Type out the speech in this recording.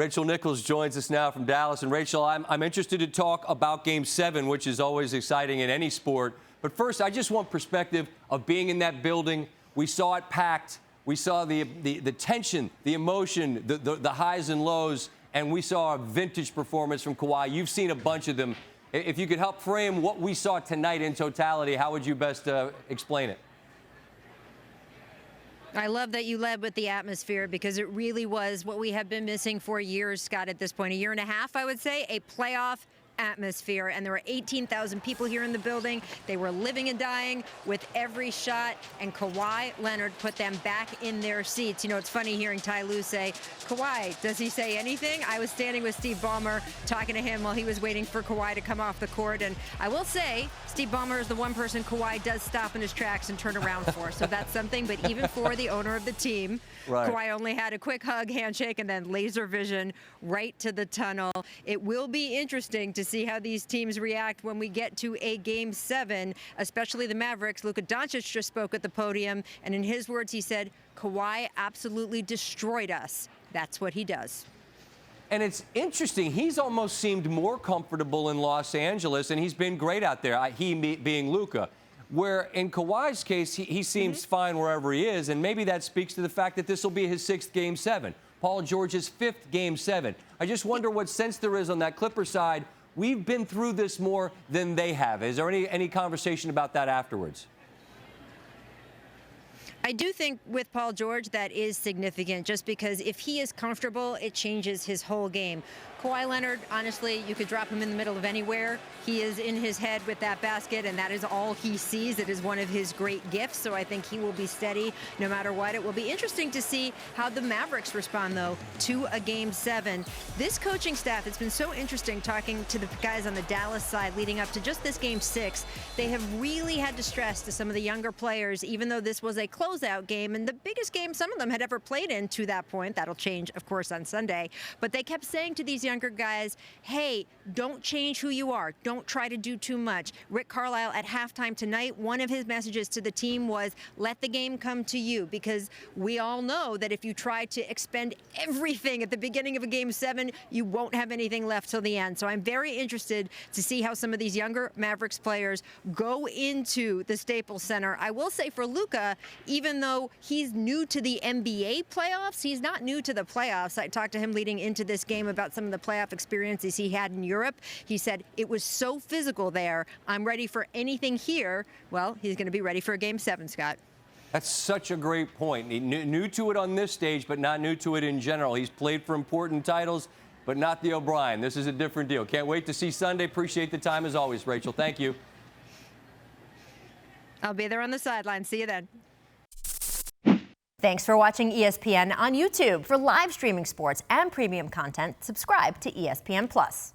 Rachel Nichols joins us now from Dallas. And Rachel, I'm interested to talk about Game 7, which is always exciting in any sport. But first, I just want perspective of being in that building. We saw it packed. We saw the tension, the emotion, the highs and lows, and we saw a vintage performance from Kawhi. You've seen a bunch of them. If you could help frame what we saw tonight in totality, how would you best explain it? I love that you led with the atmosphere, because it really was what we have been missing for years, Scott, at this point. A year and a half, I would say, a playoff atmosphere. And there were 18,000 people here in the building. They were living and dying with every shot, and Kawhi Leonard put them back in their seats. You know, it's funny hearing Ty Lue say, Kawhi, does he say anything? I was standing with Steve Ballmer talking to him while he was waiting for Kawhi to come off the court. And I will say, Steve Ballmer is the one person Kawhi does stop in his tracks and turn around for. So that's something. But even for the owner of the team, right, Kawhi only had a quick hug, handshake, and then laser vision right to the tunnel. It will be interesting to see how these teams react when we get to a Game 7, especially the Mavericks. Luka Doncic just spoke at the podium, and in his words, he said, Kawhi absolutely destroyed us. That's what he does. And it's interesting. He's almost seemed more comfortable in Los Angeles, and he's been great out there, he being Luka. Where in Kawhi's case, he seems fine wherever he is, and maybe that speaks to the fact that this will be his 6th Game 7. Paul George's 5th Game 7. I just wonder what sense there is on that Clipper side. We've been through this more than they have. Is there any conversation about that afterwards? I do think with Paul George that is significant, just because if he is comfortable, it changes his whole game. Kawhi Leonard, honestly, you could drop him in the middle of anywhere. He is in his head with that basket, and that is all he sees. It is one of his great gifts, so I think he will be steady no matter what. It will be interesting to see how the Mavericks respond, though, to a Game 7. This coaching staff, it's been so interesting talking to the guys on the Dallas side leading up to just this Game 6. They have really had to stress to some of the younger players, even though this was a closeout game and the biggest game some of them had ever played in to that point. That'll change, of course, on Sunday. But they kept saying to these younger guys, hey, don't change who you are. Don't try to do too much. Rick Carlisle at halftime tonight, one of his messages to the team was, let the game come to you, because we all know that if you try to expend everything at the beginning of a Game 7, you won't have anything left till the end. So I'm very interested to see how some of these younger Mavericks players go into the Staples Center. I will say for Luka, even though he's new to the NBA playoffs, he's not new to the playoffs. I talked to him leading into this game about some of the playoff experiences he had in Europe. He said, it was so physical there. I'm ready for anything here. Well, he's going to be ready for a Game 7, Scott. That's such a great point. New to it on this stage, but not new to it in general. He's played for important titles, but not the O'Brien. This is a different deal. Can't wait to see Sunday. Appreciate the time as always, Rachel. Thank you. I'll be there on the sideline. See you then. Thanks for watching ESPN on YouTube. For live streaming sports and premium content, subscribe to ESPN+.